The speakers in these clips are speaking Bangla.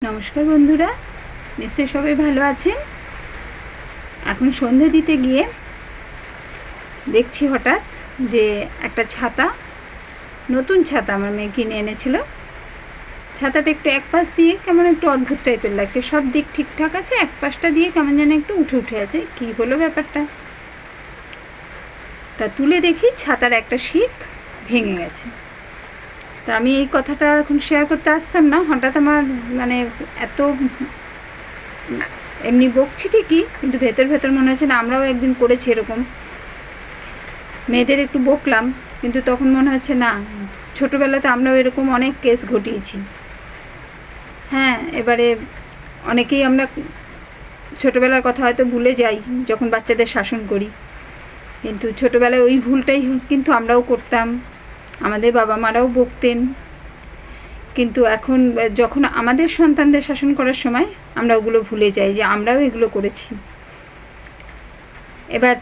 নমস্কার বন্ধুরা, নিশ্চয়ই সবাই ভালো আছেন। এখন সন্ধে দিতে গিয়ে দেখছি হঠাৎ যে একটা ছাতা, নতুন ছাতা আমার মেয়ে কিনে এনেছিল। ছাতাটা একটু এক পাশ দিয়ে কেমন একটু অদ্ভুত টাইপের লাগছে, সব দিক ঠিকঠাক আছে, এক পাশটা দিয়ে কেমন যেন একটু উঠে উঠে আছে। কী হলো ব্যাপারটা? তা তুলে দেখি ছাতার একটা শিক ভেঙে গেছে। তা আমি এই কথাটা এখন শেয়ার করতে আসতাম না, হঠাৎ আমার এত এমনি বকছি ঠিকই, কিন্তু ভেতর ভেতর মনে হচ্ছে না আমরাও একদিন করেছি এরকম। মেয়েদের একটু বকলাম, কিন্তু তখন মনে হচ্ছে না, ছোটোবেলাতে আমরাও এরকম অনেক কেস ঘটিয়েছি। হ্যাঁ, এবারে অনেকেই আমরা ছোটোবেলার কথা হয়তো ভুলে যাই যখন বাচ্চাদের শাসন করি, কিন্তু ছোটোবেলায় ওই ভুলটাই কিন্তু আমরাও করতাম, আমাদের বাবা মারাও বকতেন। কিন্তু এখন যখন আমাদের সন্তানদের শাসন করার সময় আমরা ওগুলো ভুলে যাই যে আমরাও এগুলো করেছি। এবার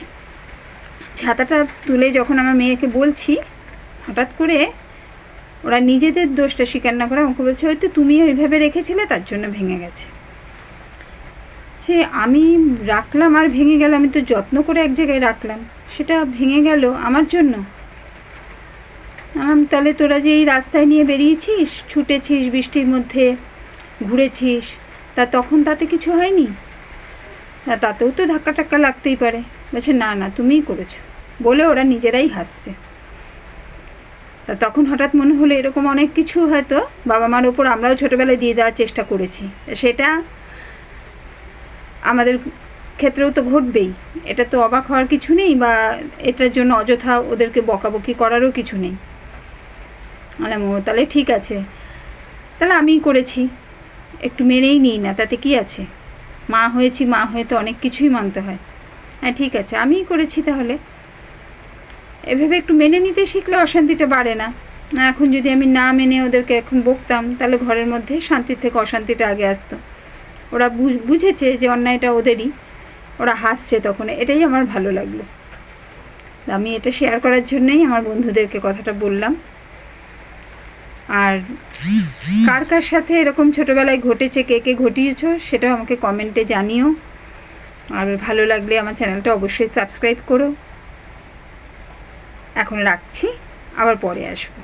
ছাতাটা তুলে যখন আমার মেয়েকে বলছি, হঠাৎ করে ওরা নিজেদের দোষটা স্বীকার না করে আমাকে বলছে, হয়তো তুমি ওইভাবে রেখেছিলে তার জন্য ভেঙে গেছে। সে আমি রাখলাম আর ভেঙে গেল, আমি তো যত্ন করে এক জায়গায় রাখলাম, সেটা ভেঙে গেল আমার জন্য। তাহলে তোরা যে এই রাস্তায় নিয়ে বেরিয়েছিস, ছুটেছিস, বৃষ্টির মধ্যে ঘুরেছিস, তা তখন তাতে কিছু হয়নি? তাতেও তো ধাক্কা টাক্কা লাগতেই পারে। বলছে না না, তুমিই করেছো বলে ওরা নিজেরাই হাসছে। তা তখন হঠাৎ মনে হলো এরকম অনেক কিছু হয়তো বাবা মার ওপর আমরাও ছোটোবেলায় দিয়ে দেওয়ার চেষ্টা করেছি, সেটা আমাদের ক্ষেত্রেও তো ঘটবেই। এটা তো অবাক হওয়ার কিছু নেই, বা এটার জন্য অযথা ওদেরকে বকাবকি করারও কিছু নেই। তাহলে ঠিক আছে, তাহলে আমিই করেছি, একটু মেনেই নিই না, তাতে কি আছে? মা হয়েছি, মা হয়ে তো অনেক কিছুই মানতে হয়। হ্যাঁ ঠিক আছে, আমিই করেছি, তাহলে এভাবে একটু মেনে নিতে শিখলে অশান্তিটা বাড়ে না। এখন যদি আমি না মেনে ওদেরকে এখন বকতাম, তাহলে ঘরের মধ্যে শান্তির থেকে অশান্তিটা আগে আসতো। ওরা বুঝেছে যে অন্যায়টা ওদেরই, ওরা হাসছে তখন, এটাই আমার ভালো লাগলো। আমি এটা শেয়ার করার জন্যই আমার বন্ধুদেরকে কথাটা বললাম। আর কার কার সাথে এরকম ছোটোবেলায় ঘটেছে, কে কে ঘটিয়েছো, সেটাও আমাকে কমেন্টে জানিও। আর ভালো লাগলে আমার চ্যানেলটা অবশ্যই সাবস্ক্রাইব করো। এখন রাখছি, আবার পরে আসবো।